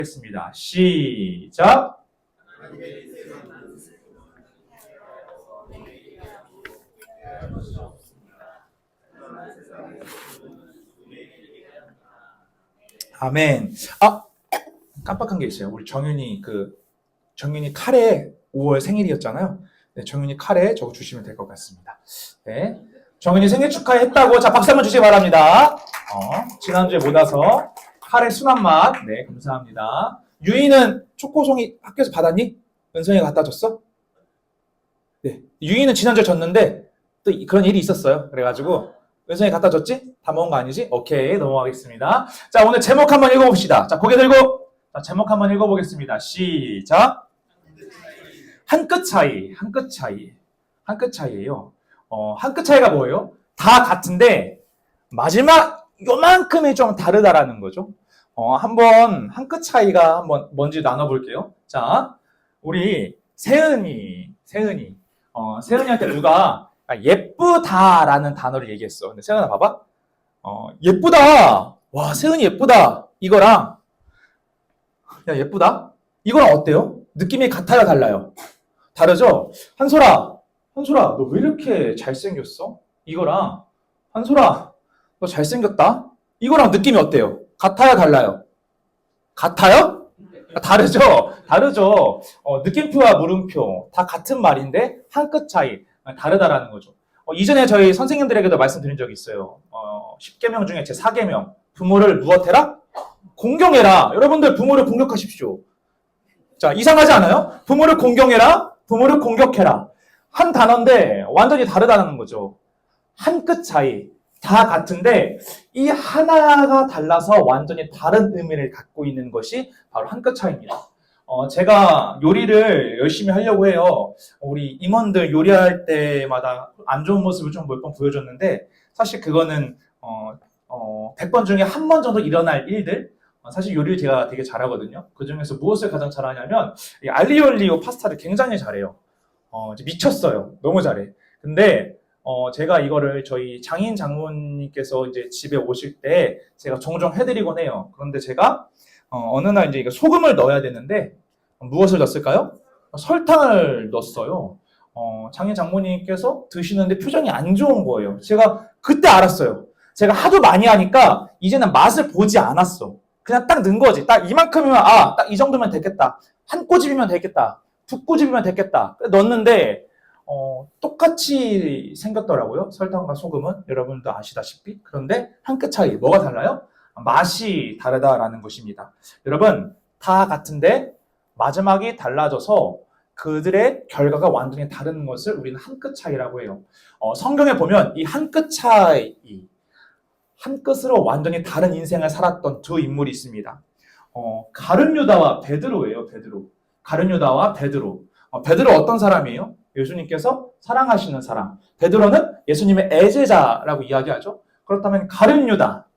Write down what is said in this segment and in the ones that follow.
하겠습니다. 시작. 아멘. 깜빡한 게 있어요. 우리 정윤이 카레 5월 생일이었잖아요. 네, 정윤이 카레 저거 주시면 될 것 같습니다. 네. 정윤이 생일 축하했다고 자 박수 한번 주시기 바랍니다. 지난주에 못 와서 카레 순한 맛. 네, 감사합니다. 유이는 초코송이 학교에서 받았니? 은성이가 갖다 줬어? 네. 유이는 지난주에 줬는데 또 그런 일이 있었어요. 그래가지고 은성이 갖다 줬지? 다 먹은 거 아니지? 오케이, 넘어가겠습니다. 자, 오늘 제목 한번 읽어봅시다. 자, 고개 들고 자, 제목 한번 읽어보겠습니다. 시작. 한 끗 차이, 한 끗 차이, 한 끗 차이예요. 한 끗 차이가 뭐예요? 다 같은데 마지막 요만큼이 좀 다르다라는 거죠. 한번 한 끗 차이가 한번 뭔지 나눠볼게요. 자, 우리 세은이한테 누가 예쁘다라는 단어를 얘기했어. 근데 세은아 봐봐. 예쁘다. 와, 세은이 예쁘다. 이거랑 야, 예쁘다. 이거랑 어때요? 느낌이 같아요, 달라요? 다르죠? 한솔아, 너 왜 이렇게 잘생겼어? 이거랑 한솔아, 너 잘생겼다. 이거랑 느낌이 어때요? 같아요, 달라요? 같아요? 다르죠. 느낌표와 물음표 다 같은 말인데 한 끗 차이 다르다라는 거죠. 이전에 저희 선생님들에게도 말씀드린 적이 있어요. 10계명 중에 제 4계명 부모를 무엇해라? 공경해라. 여러분들 부모를 공격하십시오. 자, 이상하지 않아요? 부모를 공경해라. 부모를 공격해라. 한 단어인데 완전히 다르다는 거죠. 한 끗 차이. 다 같은데 이 하나가 달라서 완전히 다른 의미를 갖고 있는 것이 바로 한 끗 차이입니다. 제가 요리를 열심히 하려고 해요. 우리 임원들 요리할 때마다 안 좋은 모습을 좀 몇 번 보여줬는데 사실 그거는 100번 중에 한 번 정도 일어날 일들. 사실 요리를 제가 되게 잘하거든요. 그 중에서 무엇을 가장 잘하냐면 이 알리올리오 파스타를 굉장히 잘해요. 미쳤어요. 너무 잘해. 근데 제가 이거를 저희 장인 장모님께서 이제 집에 오실 때 제가 종종 해드리곤 해요. 그런데 제가 어느 날 이제 소금을 넣어야 되는데 무엇을 넣었을까요? 설탕을 넣었어요. 장인 장모님께서 드시는데 표정이 안 좋은 거예요. 제가 그때 알았어요. 제가 하도 많이 하니까 이제는 맛을 보지 않았어. 그냥 딱 넣은 거지. 딱 이만큼이면 딱 이 정도면 됐겠다. 한 꼬집이면 됐겠다. 두 꼬집이면 됐겠다. 넣었는데 똑같이 생겼더라고요. 설탕과 소금은 여러분도 아시다시피. 그런데 한 끗 차이. 뭐가 달라요? 맛이 다르다라는 것입니다. 여러분 다 같은데 마지막이 달라져서 그들의 결과가 완전히 다른 것을 우리는 한 끗 차이라고 해요. 성경에 보면 이 한 끗 차이, 한 끗으로 완전히 다른 인생을 살았던 두 인물이 있습니다. 가룟 유다와 베드로예요. 가룟 유다와 베드로. 베드로 어떤 사람이에요? 예수님께서 사랑하시는 사람. 베드로는 예수님의 애제자라고 이야기하죠. 그렇다면 가룟 유다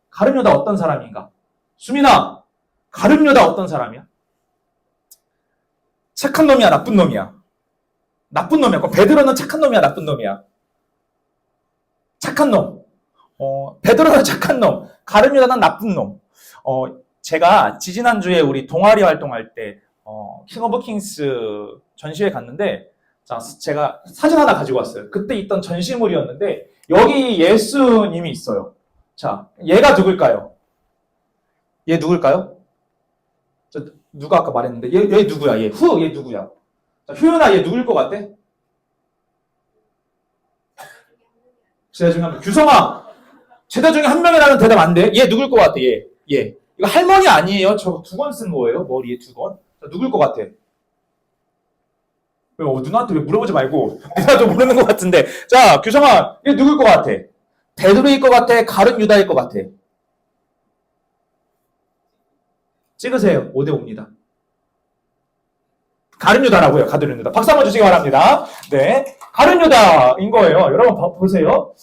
어떤 사람인가? 수민아, 가룟 유다 어떤 사람이야? 착한 놈이야, 나쁜 놈이야? 나쁜 놈이야. 그럼 베드로는 착한 놈이야, 나쁜 놈이야? 착한 놈. 베드로는 착한 놈. 가룟 유다는 나쁜 놈. 제가 지지난주에 우리 동아리 활동할 때 킹 오브 킹스 전시회 갔는데 자, 제가 사진 하나 가지고 왔어요. 그때 있던 전시물이었는데 여기 예수님이 있어요. 자, 얘가 누굴까요? 얘 누굴까요? 누가 아까 말했는데 얘 누구야? 얘 누구야? 자, 효연아 얘 누굴 것 같아? 제자 중에 한 명. 규성아 제자 중에 한 명이라는 대답 안 돼? 얘 누굴 것 같아? 얘. 이거 할머니 아니에요? 저 두 권 쓴 거예요? 머리에 두 권? 자, 누굴 것 같아? 누나한테 왜 물어보지 말고 누나도 모르는 것 같은데. 자, 규성아 얘 누굴 것 같아? 베드로일 것 같아? 가룟 유다일 것 같아? 찍으세요. 5대5입니다. 가룟 유다라고요. 가룟 유다. 박수 한번 주시기 바랍니다. 네, 가룟 유다인 거예요. 여러분 보세요.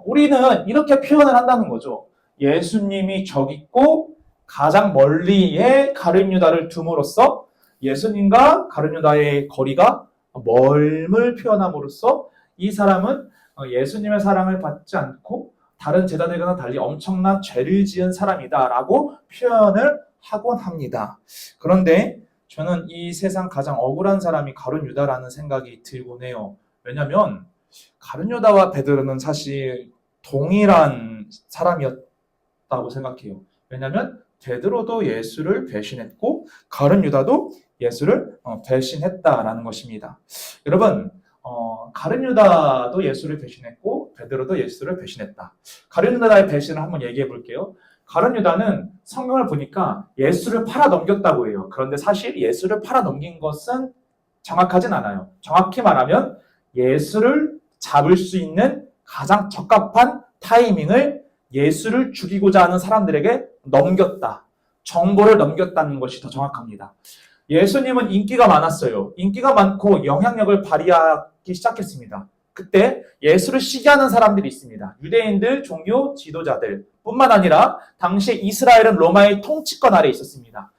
우리는 이렇게 표현을 한다는 거죠. 예수님이 저기 있고 가장 멀리에 가룟 유다를 둠으로써 예수님과 가룟 유다의 거리가 멀음을 표현함으로써 이 사람은 예수님의 사랑을 받지 않고 다른 제자들과는 달리 엄청난 죄를 지은 사람이다라고 표현을 하곤 합니다. 그런데 저는 이 세상 가장 억울한 사람이 가룟 유다라는 생각이 들곤 해요. 왜냐하면 가룟 유다와 베드로는 사실 동일한 사람이었다고 생각해요. 왜냐하면 베드로도 예수를 배신했고 가룟 유다도 예수를 배신했다라는 것입니다. 여러분, 가룟 유다도 예수를 배신했고 베드로도 예수를 배신했다. 가룟 유다의 배신을 한번 얘기해 볼게요. 가룟 유다는 성경을 보니까 예수를 팔아 넘겼다고 해요. 그런데 사실 예수를 팔아 넘긴 것은 정확하진 않아요. 정확히 말하면 예수를 잡을 수 있는 가장 적합한 타이밍을 예수를 죽이고자 하는 사람들에게 넘겼다. 정보를 넘겼다는 것이 더 정확합니다. 예수님은 인기가 많았어요. 인기가 많고 영향력을 발휘하기 시작했습니다. 그때 예수를 시기하는 사람들이 있습니다. 유대인들, 종교 지도자들 뿐만 아니라 당시 이스라엘은 로마의 통치권 아래에 있었습니다.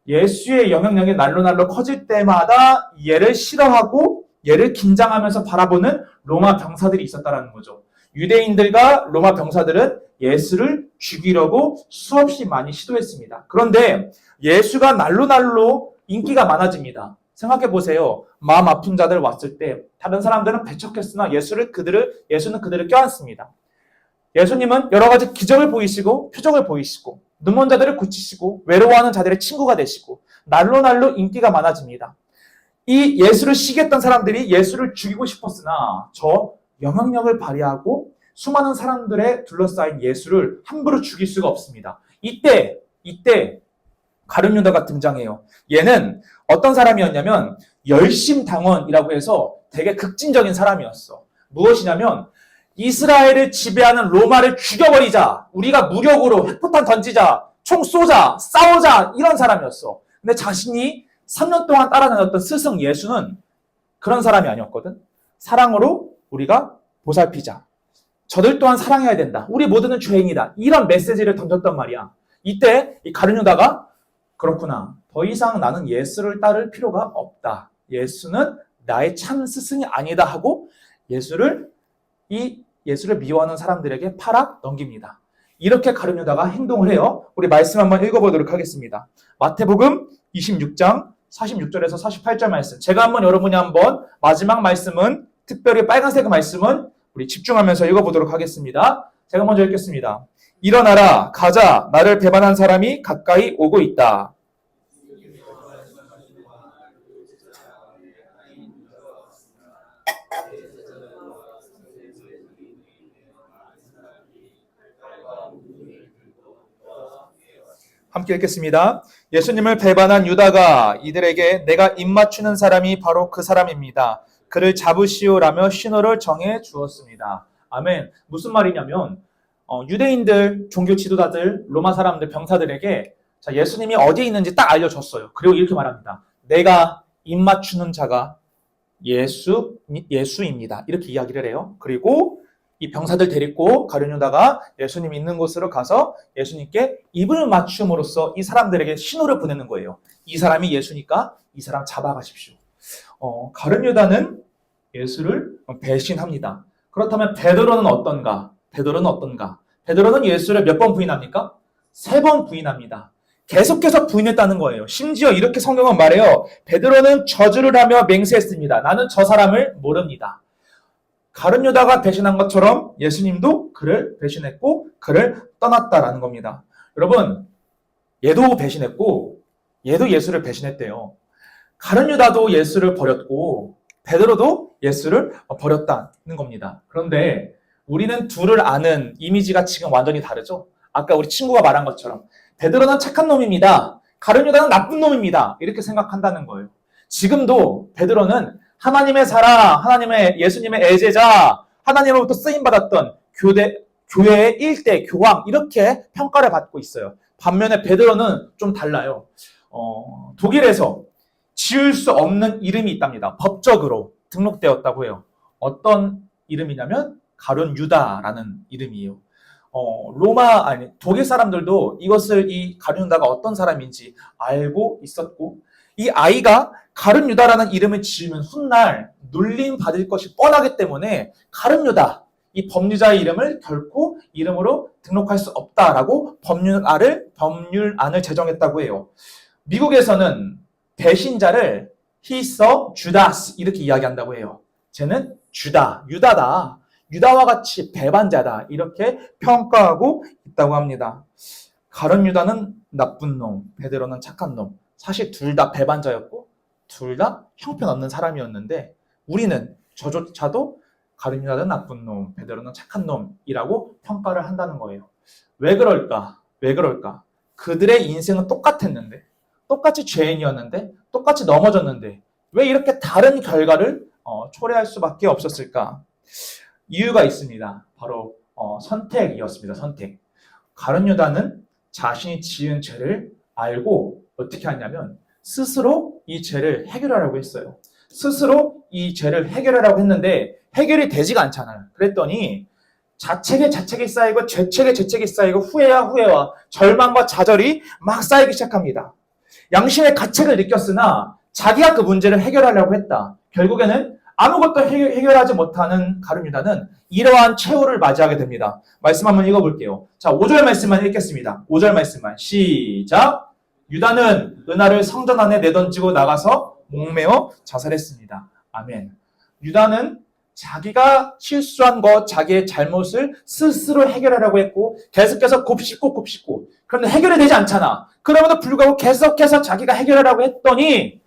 예수의 영향력이 날로 커질 때마다 얘를 싫어하고 얘를 긴장하면서 바라보는 로마 병사들이 있었다는 거죠. 유대인들과 로마 병사들은 예수를 죽이려고 수없이 많이 시도했습니다. 그런데 예수가 날로 인기가 많아집니다. 생각해 보세요. 마음 아픈 자들 왔을 때 다른 사람들은 배척했으나 예수는 그들을 껴안습니다. 예수님은 여러 가지 기적을 보이시고 표적을 보이시고 눈먼 자들을 고치시고 외로워하는 자들의 친구가 되시고 날로 인기가 많아집니다. 이 예수를 시기했던 사람들이 예수를 죽이고 싶었으나 저 영향력을 발휘하고 수많은 사람들의 둘러싸인 예수를 함부로 죽일 수가 없습니다. 이때 가룟 유다가 등장해요. 얘는 어떤 사람이었냐면 열심당원이라고 해서 되게 극진적인 사람이었어. 무엇이냐면 이스라엘을 지배하는 로마를 죽여버리자. 우리가 무력으로 핵포탄 던지자. 총 쏘자. 싸우자. 이런 사람이었어. 근데 자신이 3년 동안 따라다녔던 스승 예수는 그런 사람이 아니었거든. 사랑으로 우리가 보살피자. 저들 또한 사랑해야 된다. 우리 모두는 죄인이다. 이런 메시지를 던졌단 말이야. 이때 이 가룟 유다가 그렇구나. 더 이상 나는 예수를 따를 필요가 없다. 예수는 나의 참 스승이 아니다 하고 예수를 미워하는 사람들에게 팔아 넘깁니다. 이렇게 가룟 유다가 행동을 해요. 우리 말씀 한번 읽어보도록 하겠습니다. 마태복음 26장 46절에서 48절 말씀. 제가 여러분이 마지막 말씀은 특별히 빨간색 말씀은 우리 집중하면서 읽어보도록 하겠습니다. 제가 먼저 읽겠습니다. 일어나라, 가자, 나를 배반한 사람이 가까이 오고 있다. 함께 읽겠습니다. 예수님을 배반한 유다가 이들에게 내가 입맞추는 사람이 바로 그 사람입니다. 그를 잡으시오라며 신호를 정해 주었습니다. 아멘. 무슨 말이냐면 유대인들, 종교 지도자들, 로마 사람들, 병사들에게 자, 예수님이 어디에 있는지 딱 알려줬어요. 그리고 이렇게 말합니다. 내가 입맞추는 자가 예수입니다. 이렇게 이야기를 해요. 그리고 이 병사들 데리고 가룟 유다가 예수님 있는 곳으로 가서 예수님께 입을 맞춤으로써 이 사람들에게 신호를 보내는 거예요. 이 사람이 예수니까 이 사람 잡아가십시오. 가룟 유다는 예수를 배신합니다. 그렇다면 베드로는 어떤가? 베드로는 예수를 몇 번 부인합니까? 3번 부인합니다. 계속해서 부인했다는 거예요. 심지어 이렇게 성경은 말해요. 베드로는 저주를 하며 맹세했습니다. 나는 저 사람을 모릅니다. 가룟 유다가 배신한 것처럼 예수님도 그를 배신했고 그를 떠났다라는 겁니다. 여러분, 얘도 배신했고 얘도 예수를 배신했대요. 가룟 유다도 예수를 버렸고 베드로도 예수를 버렸다는 겁니다. 그런데 우리는 둘을 아는 이미지가 지금 완전히 다르죠? 아까 우리 친구가 말한 것처럼 베드로는 착한 놈입니다. 가룟 유다는 나쁜 놈입니다. 이렇게 생각한다는 거예요. 지금도 베드로는 하나님의 사랑, 예수님의 애제자, 하나님으로부터 쓰임받았던 교회의 일대 교황 이렇게 평가를 받고 있어요. 반면에 베드로는 좀 달라요. 독일에서 지을 수 없는 이름이 있답니다. 법적으로 등록되었다고 해요. 어떤 이름이냐면 가룟 유다라는 이름이에요. 독일 사람들도 이것을 이 가룟 유다가 어떤 사람인지 알고 있었고 이 아이가 가룟 유다라는 이름을 지으면 훗날 놀림 받을 것이 뻔하기 때문에 가룟 유다 이 법률자의 이름을 결코 이름으로 등록할 수 없다라고 법률안을 제정했다고 해요. 미국에서는 배신자를 he saw Judas 이렇게 이야기한다고 해요. 쟤는 유다다. 유다와 같이 배반자다. 이렇게 평가하고 있다고 합니다. 가룟 유다는 나쁜 놈, 베드로는 착한 놈. 사실 둘 다 배반자였고 둘 다 형편없는 사람이었는데 우리는 저조차도 가룟 유다는 나쁜 놈, 베드로는 착한 놈이라고 평가를 한다는 거예요. 왜 그럴까? 그들의 인생은 똑같았는데, 똑같이 죄인이었는데, 똑같이 넘어졌는데 왜 이렇게 다른 결과를 초래할 수밖에 없었을까? 이유가 있습니다. 바로 선택이었습니다. 선택. 가룟 유다는 자신이 지은 죄를 알고 어떻게 하냐면 스스로 이 죄를 해결하려고 했어요. 스스로 이 죄를 해결하려고 했는데 해결이 되지가 않잖아요. 그랬더니 자책에 쌓이고 죄책에 쌓이고 후회와 절망과 좌절이 막 쌓이기 시작합니다. 양심의 가책을 느꼈으나 자기가 그 문제를 해결하려고 했다. 결국에는 아무것도 해결하지 못하는 가룟 유다는 이러한 최후를 맞이하게 됩니다. 말씀 한번 읽어볼게요. 자, 5절 말씀만 읽겠습니다. 5절 말씀만 시작. 유다는 은하를 성전 안에 내던지고 나가서 목매어 자살했습니다. 아멘. 유다는 자기가 실수한 것, 자기의 잘못을 스스로 해결하려고 했고 계속해서 곱씹고 그런데 해결이 되지 않잖아. 그럼에도 불구하고 계속해서 자기가 해결하려고 했더니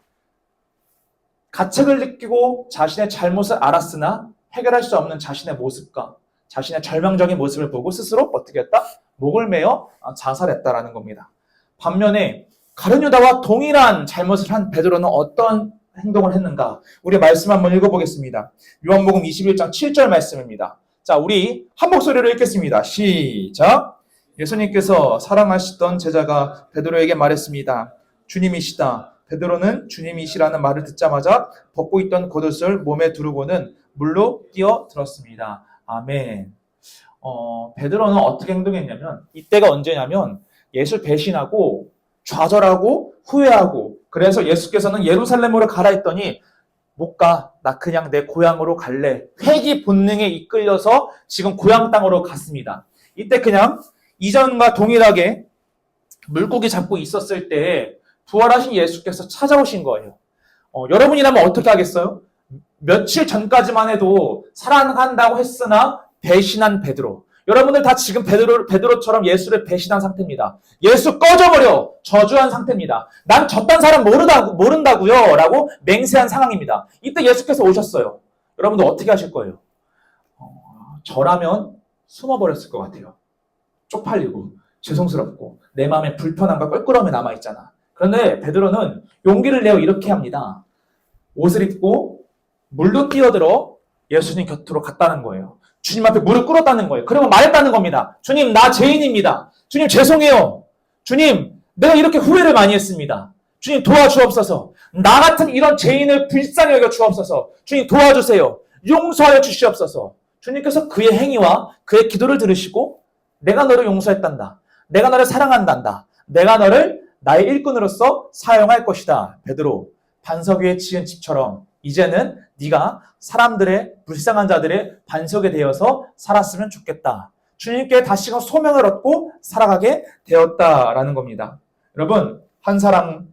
가책을 느끼고 자신의 잘못을 알았으나 해결할 수 없는 자신의 모습과 자신의 절망적인 모습을 보고 스스로 어떻게 했다? 목을 매어 자살했다라는 겁니다. 반면에 가룟 유다와 동일한 잘못을 한 베드로는 어떤 행동을 했는가? 우리 말씀 한번 읽어보겠습니다. 요한복음 21장 7절 말씀입니다. 자, 우리 한 목소리로 읽겠습니다. 시작! 예수님께서 사랑하시던 제자가 베드로에게 말했습니다. 주님이시다. 베드로는 주님이시라는 말을 듣자마자 벗고 있던 겉옷을 몸에 두르고는 물로 뛰어들었습니다. 아멘. 베드로는 어떻게 행동했냐면 이때가 언제냐면 예수 배신하고 좌절하고 후회하고 그래서 예수께서는 예루살렘으로 가라 했더니 못 가. 나 그냥 내 고향으로 갈래. 회귀 본능에 이끌려서 지금 고향 땅으로 갔습니다. 이때 그냥 이전과 동일하게 물고기 잡고 있었을 때 부활하신 예수께서 찾아오신 거예요. 여러분이라면 어떻게 하겠어요? 며칠 전까지만 해도 사랑한다고 했으나 배신한 베드로. 여러분들 다 지금 베드로처럼 예수를 배신한 상태입니다. 예수 꺼져버려! 저주한 상태입니다. 난 저딴 사람 모른다고요? 라고 맹세한 상황입니다. 이때 예수께서 오셨어요. 여러분들 어떻게 하실 거예요? 저라면 숨어버렸을 것 같아요. 쪽팔리고 죄송스럽고 내 마음에 불편함과 껄끄러움이 남아있잖아. 그런데 베드로는 용기를 내어 이렇게 합니다. 옷을 입고 물로 뛰어들어 예수님 곁으로 갔다는 거예요. 주님 앞에 무릎 꿇었다는 거예요. 그러면 말했다는 겁니다. 주님, 나 죄인입니다. 주님, 죄송해요. 주님, 내가 이렇게 후회를 많이 했습니다. 주님, 도와주옵소서. 나 같은 이런 죄인을 불쌍히 여겨 주옵소서. 주님, 도와주세요. 용서하여 주시옵소서. 주님께서 그의 행위와 그의 기도를 들으시고 내가 너를 용서했단다. 내가 너를 사랑한단다. 내가 너를 나의 일꾼으로서 사용할 것이다. 베드로, 반석 위에 지은 집처럼 이제는 네가 사람들의 불쌍한 자들의 반석에 되어서 살았으면 좋겠다. 주님께 다시금 소명을 얻고 살아가게 되었다라는 겁니다. 여러분, 한 사람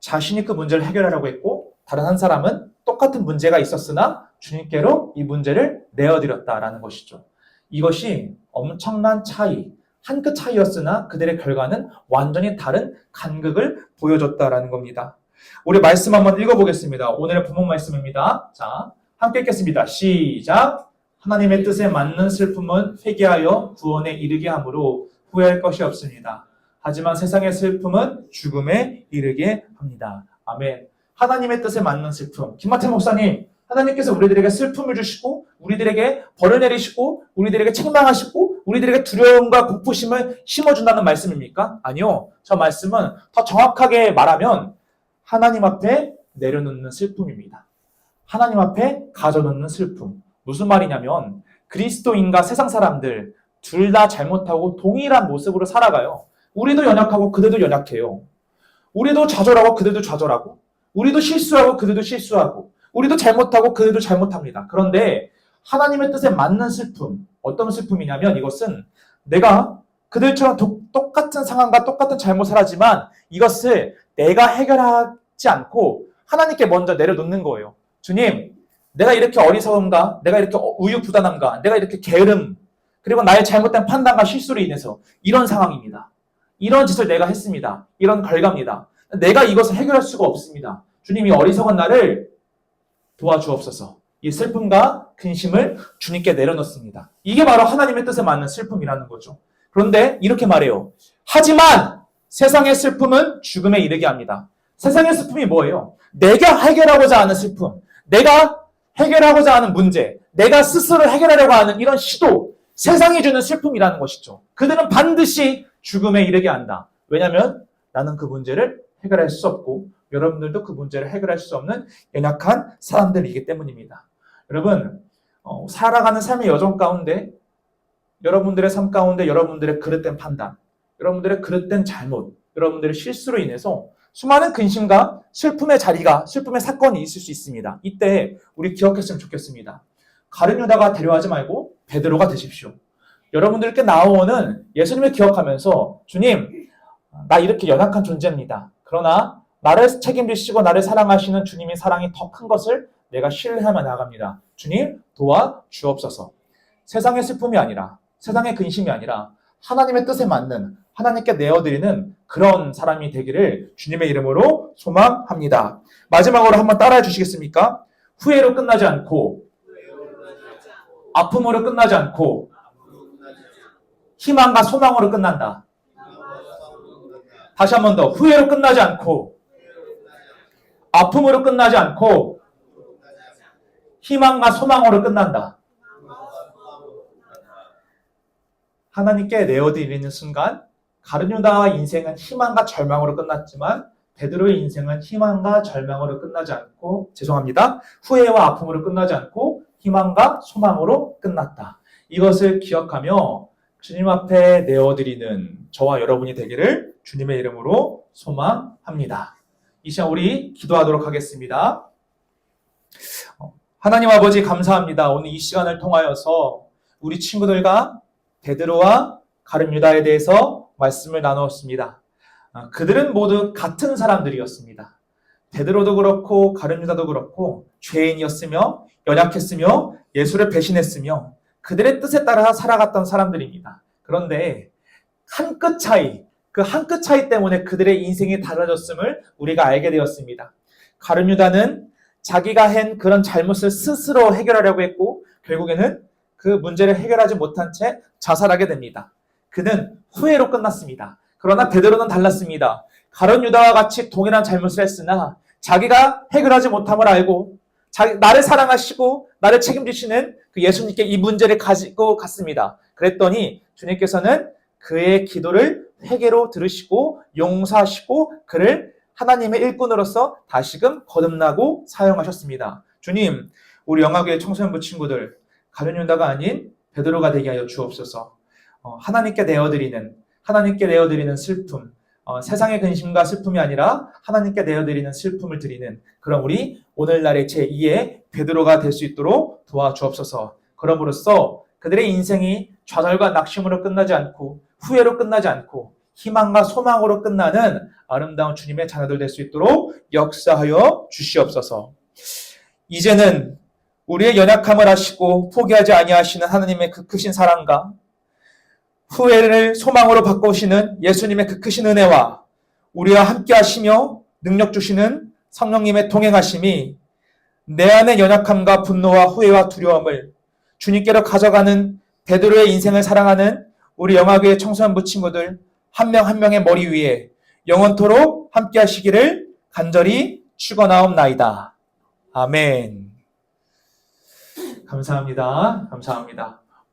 자신이 그 문제를 해결하려고 했고 다른 한 사람은 똑같은 문제가 있었으나 주님께로 이 문제를 내어드렸다라는 것이죠. 이것이 엄청난 차이, 한 끗 차이였으나 그들의 결과는 완전히 다른 간극을 보여줬다라는 겁니다. 우리 말씀 한번 읽어보겠습니다. 오늘의 본문 말씀입니다. 자, 함께 읽겠습니다. 시작! 하나님의 뜻에 맞는 슬픔은 회개하여 구원에 이르게 하므로 후회할 것이 없습니다. 하지만 세상의 슬픔은 죽음에 이르게 합니다. 아멘. 하나님의 뜻에 맞는 슬픔. 김마태 목사님, 하나님께서 우리들에게 슬픔을 주시고 우리들에게 벌을 내리시고 우리들에게 책망하시고 우리들에게 두려움과 공포심을 심어준다는 말씀입니까? 아니요. 저 말씀은 더 정확하게 말하면 하나님 앞에 내려놓는 슬픔입니다. 하나님 앞에 가져놓는 슬픔. 무슨 말이냐면 그리스도인과 세상 사람들 둘 다 잘못하고 동일한 모습으로 살아가요. 우리도 연약하고 그들도 연약해요. 우리도 좌절하고 그들도 좌절하고 우리도 실수하고 그들도 실수하고 우리도 잘못하고 그들도 잘못합니다. 그런데 하나님의 뜻에 맞는 슬픔. 어떤 슬픔이냐면 이것은 내가 그들처럼 똑같은 상황과 똑같은 잘못을 하지만 이것을 내가 해결하지 않고 하나님께 먼저 내려놓는 거예요. 주님, 내가 이렇게 어리석음과 내가 이렇게 우유부단함과 내가 이렇게 게으름 그리고 나의 잘못된 판단과 실수로 인해서 이런 상황입니다. 이런 짓을 내가 했습니다. 이런 결과입니다. 내가 이것을 해결할 수가 없습니다. 주님이 어리석은 나를 도와주옵소서. 이 슬픔과 근심을 주님께 내려놓습니다. 이게 바로 하나님의 뜻에 맞는 슬픔이라는 거죠. 그런데 이렇게 말해요. 하지만 세상의 슬픔은 죽음에 이르게 합니다. 세상의 슬픔이 뭐예요? 내가 해결하고자 하는 슬픔, 내가 해결하고자 하는 문제, 내가 스스로 해결하려고 하는 이런 시도, 세상이 주는 슬픔이라는 것이죠. 그들은 반드시 죽음에 이르게 한다. 왜냐하면 나는 그 문제를 해결할 수 없고 여러분들도 그 문제를 해결할 수 없는 연약한 사람들이기 때문입니다. 여러분, 살아가는 삶의 여정 가운데 여러분들의 삶 가운데 여러분들의 그릇된 판단, 여러분들의 그릇된 잘못, 여러분들의 실수로 인해서 수많은 근심과 슬픔의 자리가, 슬픔의 사건이 있을 수 있습니다. 이때 우리 기억했으면 좋겠습니다. 가룟 유다가 데려가지 말고 베드로가 되십시오. 여러분들께 나오는 예수님을 기억하면서 주님, 나 이렇게 연약한 존재입니다. 그러나 나를 책임지시고 나를 사랑하시는 주님의 사랑이 더 큰 것을 내가 신뢰하며 나아갑니다. 주님, 도와 주옵소서. 세상의 슬픔이 아니라, 세상의 근심이 아니라 하나님의 뜻에 맞는 하나님께 내어드리는 그런 사람이 되기를 주님의 이름으로 소망합니다. 마지막으로 한번 따라해 주시겠습니까? 후회로 끝나지 않고, 아픔으로 끝나지 않고, 희망과 소망으로 끝난다. 다시 한 번 더. 후회로 끝나지 않고, 아픔으로 끝나지 않고, 희망과 소망으로 끝난다. 하나님께 내어드리는 순간 가룟 유다의 인생은 희망과 절망으로 끝났지만 베드로의 인생은 희망과 절망으로 끝나지 않고 후회와 아픔으로 끝나지 않고 희망과 소망으로 끝났다. 이것을 기억하며 주님 앞에 내어드리는 저와 여러분이 되기를 주님의 이름으로 소망합니다. 이 시간 우리 기도하도록 하겠습니다. 하나님 아버지 감사합니다. 오늘 이 시간을 통하여서 우리 친구들과 베드로와 가룟 유다에 대해서 말씀을 나누었습니다. 그들은 모두 같은 사람들이었습니다. 베드로도 그렇고 가룟 유다도 그렇고 죄인이었으며 연약했으며 예수를 배신했으며 그들의 뜻에 따라 살아갔던 사람들입니다. 그런데 한 끗 차이, 그 한 끗 차이 때문에 그들의 인생이 달라졌음을 우리가 알게 되었습니다. 가룟 유다는 자기가 한 그런 잘못을 스스로 해결하려고 했고 결국에는 그 문제를 해결하지 못한 채 자살하게 됩니다. 그는 후회로 끝났습니다. 그러나 베드로는 달랐습니다. 가룟 유다와 같이 동일한 잘못을 했으나 자기가 해결하지 못함을 알고 나를 사랑하시고 나를 책임지시는 그 예수님께 이 문제를 가지고 갔습니다. 그랬더니 주님께서는 그의 기도를 회개로 들으시고 용서하시고 그를 하나님의 일꾼으로서 다시금 거듭나고 사용하셨습니다. 주님, 우리 영화교회 청소년부 친구들 가룟 유다가 아닌 베드로가 되게 하여 주옵소서. 하나님께 내어드리는 슬픔, 세상의 근심과 슬픔이 아니라 하나님께 내어드리는 슬픔을 드리는 그런 우리 오늘날의 제2의 베드로가 될 수 있도록 도와주옵소서. 그럼으로써 그들의 인생이 좌절과 낙심으로 끝나지 않고 후회로 끝나지 않고 희망과 소망으로 끝나는 아름다운 주님의 자녀들 될 수 있도록 역사하여 주시옵소서. 이제는 우리의 연약함을 아시고 포기하지 아니하시는 하나님의 그 크신 사랑과 후회를 소망으로 바꾸시는 예수님의 그 크신 은혜와 우리와 함께 하시며 능력 주시는 성령님의 동행하심이 내 안의 연약함과 분노와 후회와 두려움을 주님께로 가져가는 베드로의 인생을 사랑하는 우리 영화교회 청소년부 친구들 한 명 한 명의 머리 위에 영원토록 함께 하시기를 간절히 축원하옵나이다. 아멘. 감사합니다. 감사합니다.